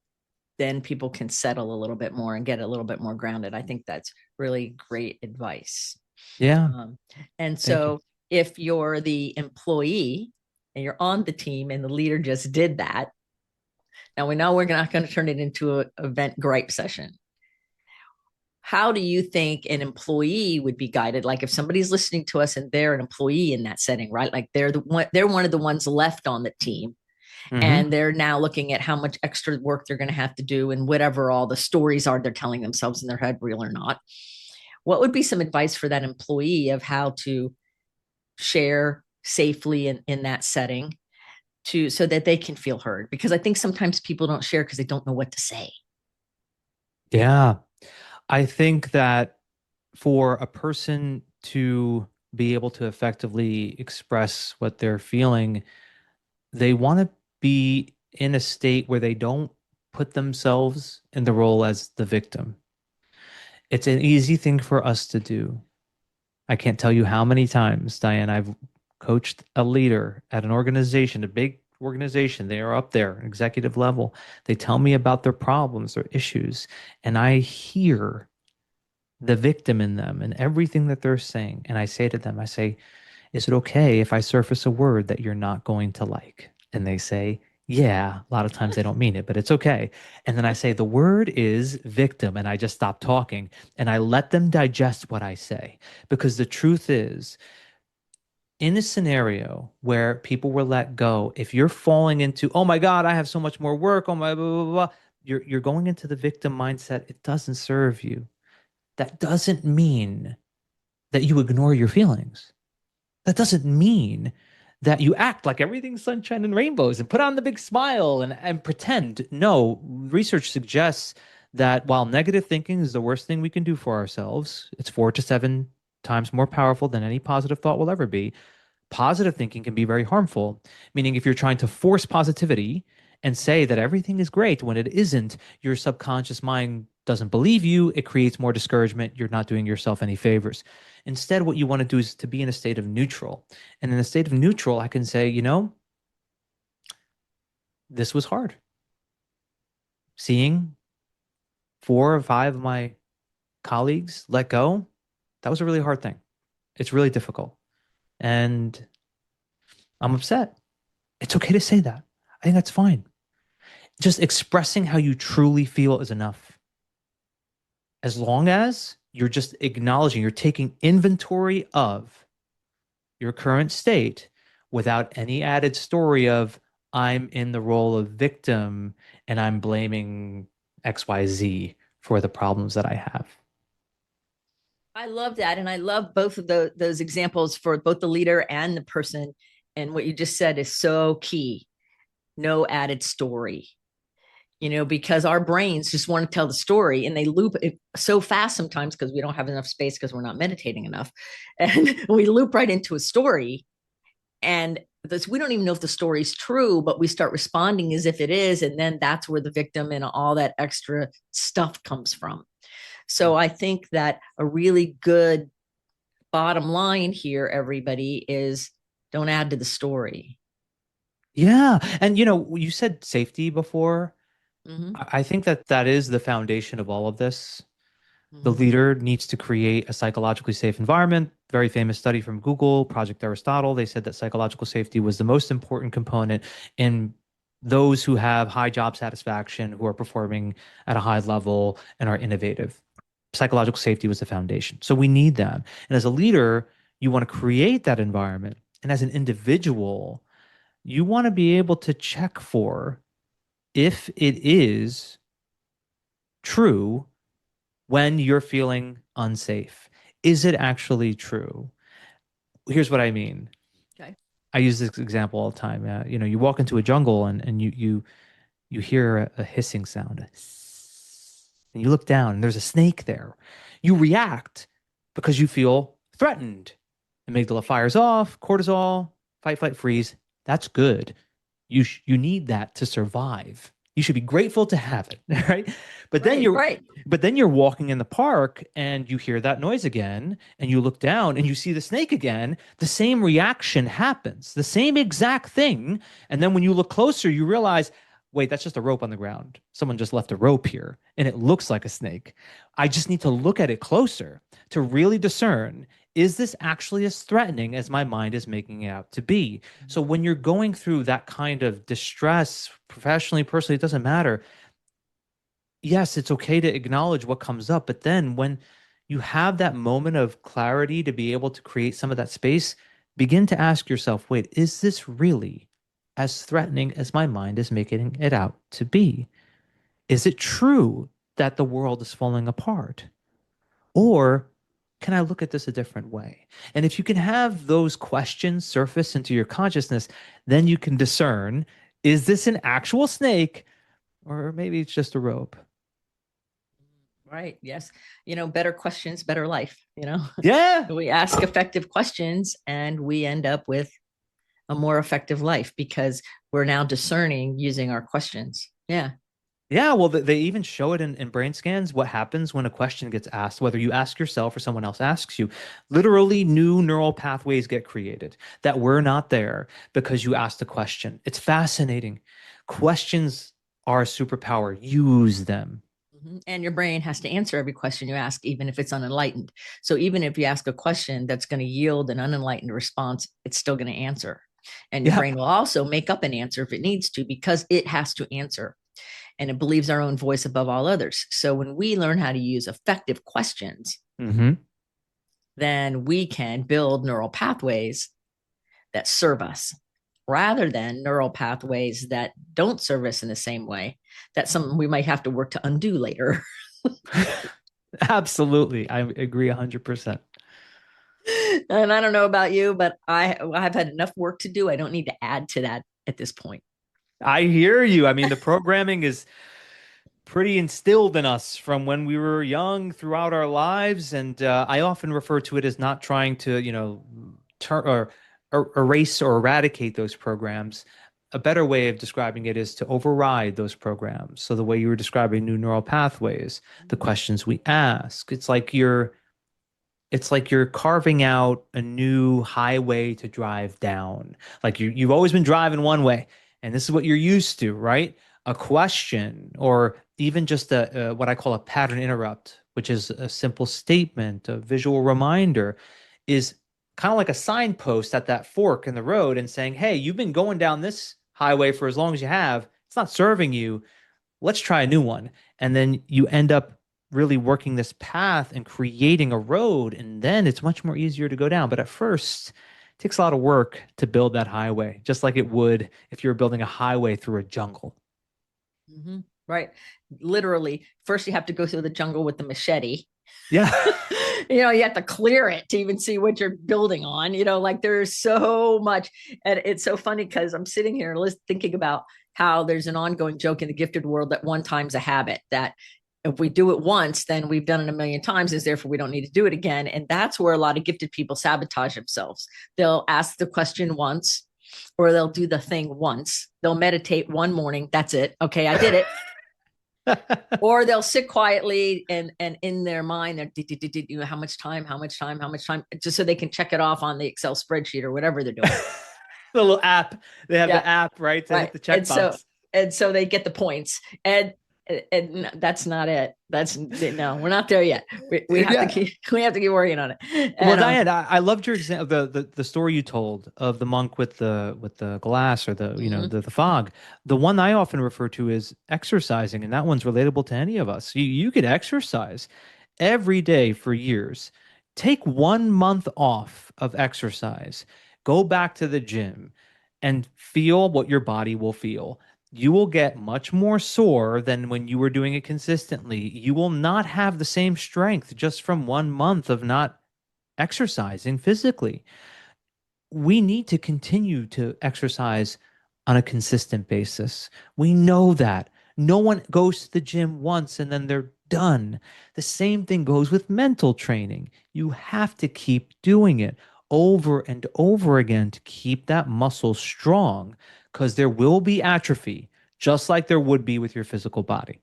A: people can settle a little bit more and get a little bit more grounded. I think that's really great advice.
B: Yeah,
A: Um, and
B: thank you.
A: so if you're the employee and you're on the team and the leader just did that, now we know we're not going to turn it into an event gripe session. How do you think an employee would be guided? Like if somebody's listening to us and they're an employee in that setting, right? Like they're one of the ones left on the team
B: Hmm.
A: and they're now looking at how much extra work they're going to have to do and whatever all the stories are they're telling themselves in their head, real or not. What would be some advice for that employee of how to share safely in that setting to so that they can feel heard? Because I think sometimes people don't share because they don't know what to say.
B: Yeah, I think that for a person to be able to effectively express what they're feeling, they want to be in a state where they don't put themselves in the role as the victim. It's an easy thing for us to do. I can't tell you how many times, Diane, I've coached a leader at an organization, a big organization. They are up there, executive level. They tell me about their problems, their issues, and I hear the victim in them and everything that they're saying. And I say to them, I say, is it okay if I surface a word that you're not going to like? And they say, yeah, a lot of times they don't mean it, but it's okay. And then I say, the word is victim. And I just stop talking and I let them digest what I say. Because the truth is, in a scenario where people were let go, if you're falling into, oh my God, I have so much more work, oh my blah, blah, blah, you're going into the victim mindset. It doesn't serve you. That doesn't mean that you ignore your feelings. That doesn't mean that you act like everything's sunshine and rainbows and put on the big smile and pretend. No, research suggests that while negative thinking is the worst thing we can do for ourselves, it's 4 to 7 times more powerful than any positive thought will ever be. Positive thinking can be very harmful, meaning if you're trying to force positivity and say that everything is great when it isn't, your subconscious mind doesn't believe you. It creates more discouragement. You're not doing yourself any favors. Instead, what you want to do is to be in a state of neutral. And in a state of neutral, I can say, this was hard. Seeing 4 or 5 of my colleagues let go, that was a really hard thing. It's really difficult. And I'm upset. It's okay to say that. I think that's fine. Just expressing how you truly feel is enough. As long as you're just acknowledging, you're taking inventory of your current state without any added story of, I'm in the role of victim and I'm blaming XYZ, for the problems that I have.
A: I love that. And I love both of those examples for both the leader and the person. And what you just said is so key. No added story, because our brains just want to tell the story and they loop it so fast sometimes because we don't have enough space because we're not meditating enough. And we loop right into a story. And we don't even know if the story's true, but we start responding as if it is. And then that's where the victim and all that extra stuff comes from. So I think that a really good bottom line here, everybody, is don't add to the story.
B: Yeah. And you said safety before.
A: Mm-hmm.
B: I think that that is the foundation of all of this. The
A: Mm-hmm.
B: leader needs to create a psychologically safe environment. Very famous study from Google, Project Aristotle. They said that psychological safety was the most important component in those who have high job satisfaction, who are performing at a high level and are innovative. Psychological safety was the foundation. So we need that. And as a leader, you want to create that environment. And as an individual, you want to be able to check for if it is true when you're feeling unsafe. Is it actually true? Here's what I mean.
A: Okay.
B: I use this example all the time. You walk into a jungle and you hear a hissing sound, and you look down and there's a snake there. You react because you feel threatened. Amygdala fires off, cortisol, fight, flight, freeze. That's good. You need that to survive. You should be grateful to have it, right? But then
A: Right,
B: you're
A: right.
B: but then you're walking in the park and you hear that noise again and you look down and you see the snake again. The same reaction happens, the same exact thing. And then when you look closer, you realize, wait, that's just a rope on the ground. Someone just left a rope here and it looks like a snake. I just need to look at it closer to really discern, is this actually as threatening as my mind is making it out to be? So when you're going through that kind of distress, professionally, personally, it doesn't matter. Yes, it's okay to acknowledge what comes up, but then when you have that moment of clarity to be able to create some of that space, begin to ask yourself, wait, is this really as threatening as my mind is making it out to be? Is it true that the world is falling apart? Or can I look at this a different way? And if you can have those questions surface into your consciousness, then you can discern, is this an actual snake or maybe it's just a rope?
A: Right. Yes. Better questions, better life.
B: Yeah.
A: We ask effective questions and we end up with a more effective life because we're now discerning using our questions. Yeah.
B: Yeah, well, they even show it in brain scans what happens when a question gets asked, whether you ask yourself or someone else asks you. Literally, new neural pathways get created that were not there because you asked a question. It's fascinating. Questions are a superpower. Use them.
A: And your brain has to answer every question you ask, even if it's unenlightened. So even if you ask a question that's going to yield an unenlightened response, it's still going to answer. And your
B: Yeah.
A: brain will also make up an answer if it needs to, because it has to answer. And it believes our own voice above all others. So when we learn how to use effective questions,
B: Hmm.
A: then we can build neural pathways that serve us rather than neural pathways that don't serve us in the same way. That's something we might have to work to undo later.
B: Absolutely. I agree 100%.
A: And I don't know about you, but I've had enough work to do. I don't need to add to that at this point.
B: I hear you. I mean, the programming is pretty instilled in us from when we were young throughout our lives. And I often refer to it as not trying to, turn or erase or eradicate those programs. A better way of describing it is to override those programs. So the way you were describing new neural pathways, the questions we ask, it's like you're carving out a new highway to drive down. Like you've always been driving one way, and this is what you're used to, right? A question, or even just a what I call a pattern interrupt, which is a simple statement, a visual reminder, is kind of like a signpost at that fork in the road and saying, "Hey, you've been going down this highway for as long as you have. It's not serving you. Let's try a new one." And then you end up really working this path and creating a road, and then it's much more easier to go down. But at first, it takes a lot of work to build that highway, just like it would if you were building a highway through a jungle.
A: Mm-hmm. right? Literally, first you have to go through the jungle with the machete.
B: Yeah.
A: You have to clear it to even see what you're building on. Like there's so much. And it's so funny because I'm sitting here thinking about how there's an ongoing joke in the gifted world that one time's a habit, that if we do it once, then we've done it a million times, and therefore we don't need to do it again. And that's where a lot of gifted people sabotage themselves. They'll ask the question once, or they'll do the thing once. They'll meditate one morning. That's it. Okay, I did it. Or they'll sit quietly and in their mind they're how much time, just so they can check it off on the Excel spreadsheet or whatever they're doing.
B: The little app. They have
A: Yeah,
B: the app, right, to hit
A: right.
B: the
A: and so
B: checkbox.
A: and so they get the points. And that's not it. That's no, we're not there yet. We have to
B: Yeah.
A: keep working on it.
B: Well,
A: And
B: Diane, I loved your example, the story you told of the monk with the glass or the
A: mhm.
B: the fog. The one I often refer to is exercising, and that one's relatable to any of us. You could exercise every day for years. Take 1 month off of exercise, go back to the gym, and feel what your body will feel. You will get much more sore than when you were doing it consistently. You will not have the same strength just from 1 month of not exercising physically. We need to continue to exercise on a consistent basis. We know that. No one goes to the gym once and then they're done. The same thing goes with mental training. You have to keep doing it over and over again to keep that muscle strong because there will be atrophy, just like there would be with your physical body.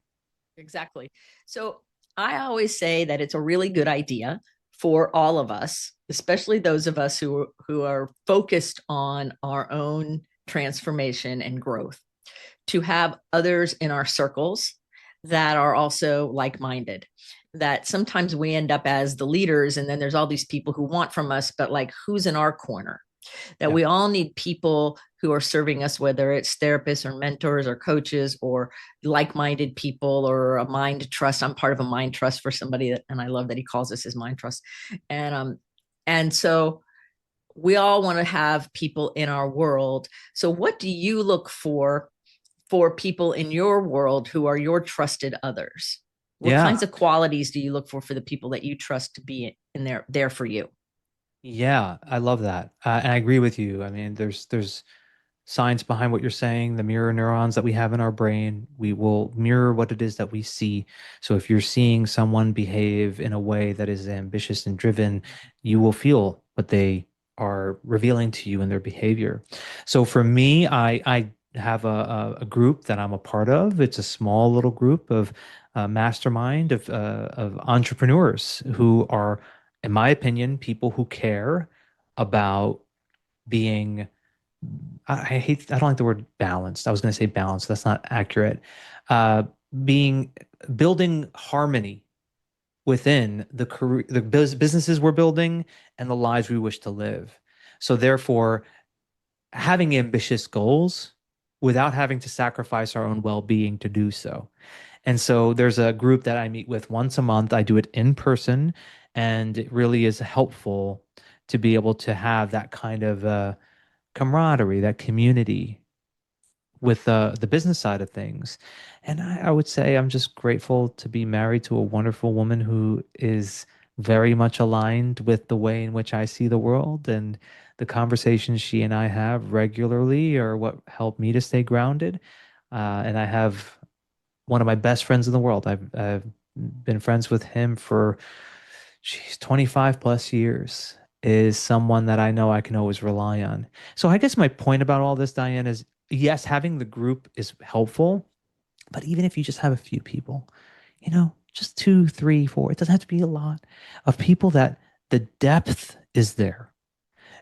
A: Exactly. So I always say that it's a really good idea for all of us, especially those of us who are focused on our own transformation and growth, to have others in our circles that are also like-minded. That sometimes we end up as the leaders, and then there's all these people who want from us, but like, who's in our corner? That
B: Yeah.
A: we all need people who are serving us, whether it's therapists or mentors or coaches or like-minded people or a mind trust. I'm part of a mind trust for somebody and I love that he calls this his mind trust. And so we all want to have people in our world. So what do you look for people in your world who are your trusted others? What kinds
B: Yeah.
A: of qualities do you look for the people that you trust to be in there for you?
B: Yeah, I love that. And I agree with you. I mean, there's science behind what you're saying. The mirror neurons that we have in our brain, we will mirror what it is that we see. So if you're seeing someone behave in a way that is ambitious and driven, you will feel what they are revealing to you in their behavior. So for me, I have a group that I'm a part of. It's a small little group of mastermind of entrepreneurs who are, in my opinion, people who care about being I don't like the word balanced. I was going to say balanced. That's not accurate. Uh, being building harmony within the career, the businesses we're building and the lives we wish to live. So therefore, having ambitious goals without having to sacrifice our own well-being to do so. And so there's a group that I meet with once a month. I do it in person, and it really is helpful to be able to have that kind of camaraderie, that community with the business side of things. And I would say I'm just grateful to be married to a wonderful woman who is very much aligned with the way in which I see the world. And the conversations she and I have regularly are what help me to stay grounded. And I have one of my best friends in the world. I've been friends with him for, geez, 25 plus years, is someone that I know I can always rely on. So I guess my point about all this, Diane, is yes, having the group is helpful, but even if you just have a few people, just two, three, four, it doesn't have to be a lot of people that the depth is there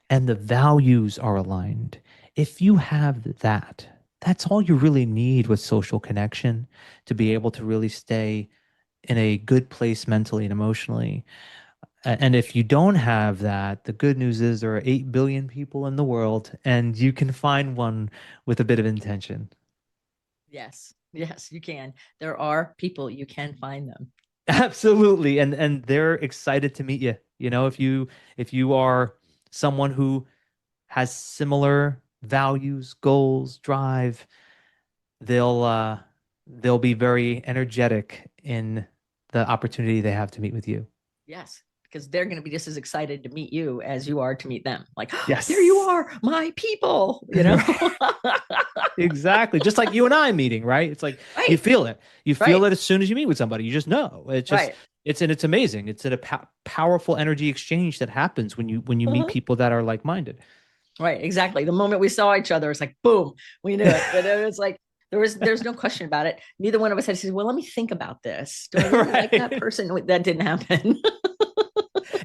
B: and the values are aligned. If you have that, that's all you really need with social connection to be able to really stay in a good place mentally and emotionally. And if you don't have that, the good news is there are 8 billion people in the world, and you can find one with a bit of intention.
A: Yes, yes, you can. There are people, you can find them.
B: Absolutely. And they're excited to meet you. If you are someone who has similar values, goals, drive, they'll they'll be very energetic in the opportunity they have to meet with you.
A: Yes, because they're going to be just as excited to meet you as you are to meet them. Like, oh, there you
B: Yes.
A: are, my people,
B: Right. Exactly. Just like you and I meeting, right? It's like you
A: Right,
B: feel it. You feel
A: right,
B: it as soon as you meet with somebody. You just know.
A: right.
B: It's amazing. It's a powerful energy exchange that happens when you meet
A: Uh-huh.
B: people that are like-minded.
A: Right, exactly. The moment we saw each other, it's like, boom, we knew it. And it was like, there's no question about it. Neither one of us had said, well, let me think about this. Do I really like that
B: Right.
A: person? That didn't happen.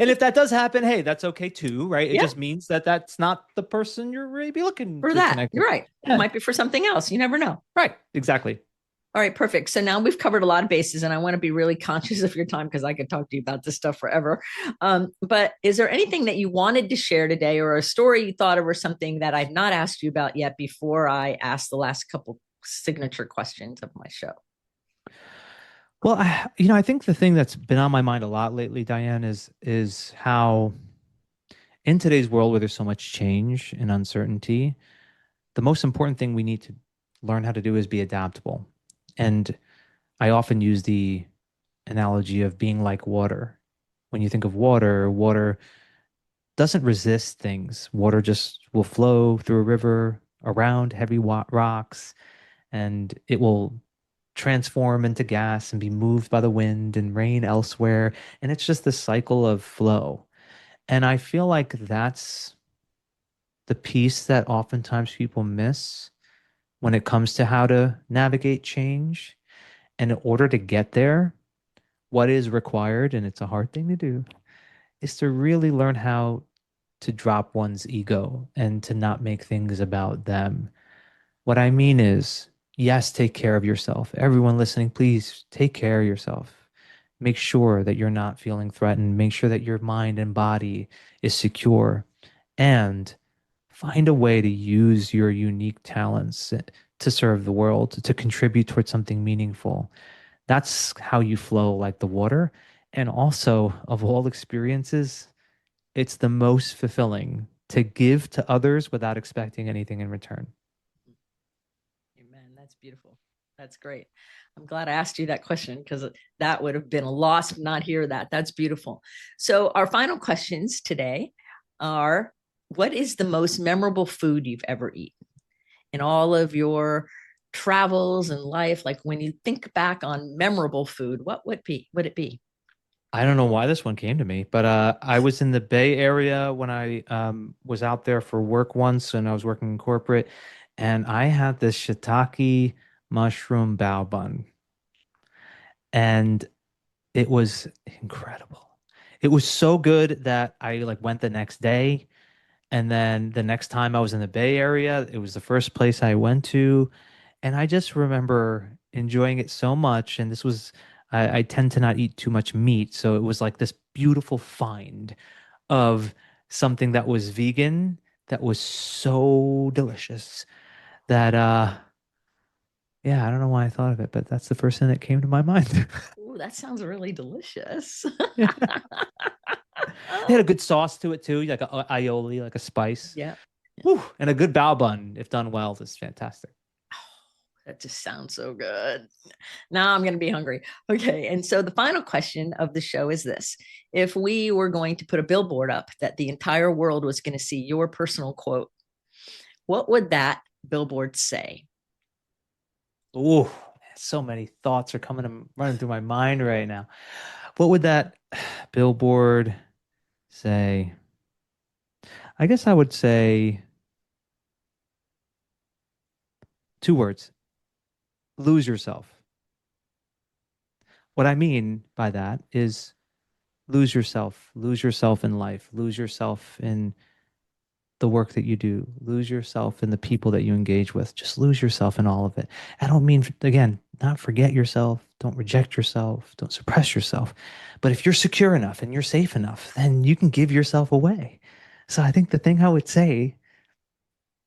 B: And if that does happen, hey, that's okay too, right? It
A: Yeah,
B: just means that that's not the person you're maybe looking
A: for
B: to
A: that.
B: connect with.
A: You're right. It
B: Yeah,
A: might be for something else. You never know.
B: right. Exactly.
A: All right, perfect. So now we've covered a lot of bases, and I want to be really conscious of your time because I could talk to you about this stuff forever. But is there anything that you wanted to share today, or a story you thought of, or something that I've not asked you about yet before I ask the last couple signature questions of my show?
B: Well, I think the thing that's been on my mind a lot lately, Diane, is how in today's world where there's so much change and uncertainty, the most important thing we need to learn how to do is be adaptable. And I often use the analogy of being like water. When you think of water, water doesn't resist things. Water just will flow through a river around heavy rocks, and it will transform into gas and be moved by the wind and rain elsewhere. And it's just this cycle of flow. And I feel like that's the piece that oftentimes people miss when it comes to how to navigate change. And in order to get there, what is required, and it's a hard thing to do, is to really learn how to drop one's ego and to not make things about them. What I mean is, yes, take care of yourself. Everyone listening, please take care of yourself. Make sure that you're not feeling threatened. Make sure that your mind and body is secure. And find a way to use your unique talents to serve the world, to contribute towards something meaningful. That's how you flow like the water. And also, of all experiences, it's the most fulfilling to give to others without expecting anything in return.
A: Amen. That's beautiful. That's great. I'm glad I asked you that question because that would have been a loss to not hear that. That's beautiful. So, our final questions today are: what is the most memorable food you've ever eaten in all of your travels and life? Like when you think back on memorable food, what would it be?
B: I don't know why this one came to me, but I was in the Bay Area when I was out there for work once, and I was working in corporate, and I had this shiitake mushroom bao bun, and it was incredible. It was so good that I like went the next day, and then the next time I was in the Bay Area, it was the first place I went to, and I just remember enjoying it so much. And I tend to not eat too much meat, so it was like this beautiful find of something that was vegan that was so delicious that yeah, I don't know why I thought of it, but that's the first thing that came to my mind.
A: Ooh, that sounds really delicious.
B: Yeah. It had a good sauce to it too, like a aioli, like a spice.
A: Yeah.
B: Whew, and a good bao bun, if done well, is fantastic.
A: That just sounds so good. Now I'm going to be hungry. Okay. And so the final question of the show is this: if we were going to put a billboard up that the entire world was going to see your personal quote, what would that billboard say?
B: Ooh, so many thoughts are running through my mind right now. What would that billboard say? I guess I would say two words: lose yourself. What I mean by that is lose yourself in life, lose yourself in the work that you do, lose yourself in the people that you engage with. Just lose yourself in all of it. I don't mean, again, not forget yourself, don't reject yourself, don't suppress yourself. But if you're secure enough and you're safe enough, then you can give yourself away. So I think the thing I would say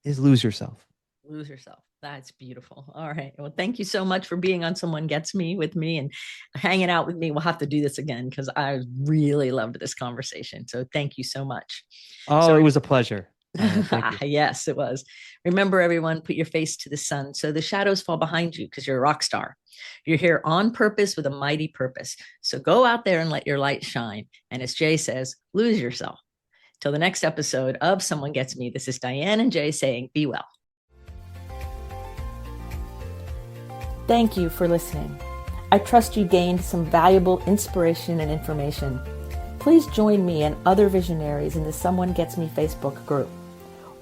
B: is lose yourself.
A: Lose yourself. That's beautiful. All right. Well, thank you so much for being on Someone Gets Me with me and hanging out with me. We'll have to do this again because I really loved this conversation. So thank you so much.
B: Oh,
A: So
B: it was a pleasure. Thank you.
A: Yes, it was. Remember, everyone, put your face to the sun so the shadows fall behind you because you're a rock star. You're here on purpose with a mighty purpose. So go out there and let your light shine. And as Jay says, lose yourself. Till the next episode of Someone Gets Me, this is Dianne and Jay saying, be well. Thank you for listening. I trust you gained some valuable inspiration and information. Please join me and other visionaries in the Someone Gets Me Facebook group.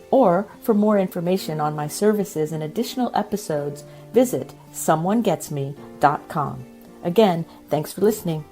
A: Or for more information on my services and additional episode's, visit someonegetsme.com. Again, thanks for listening.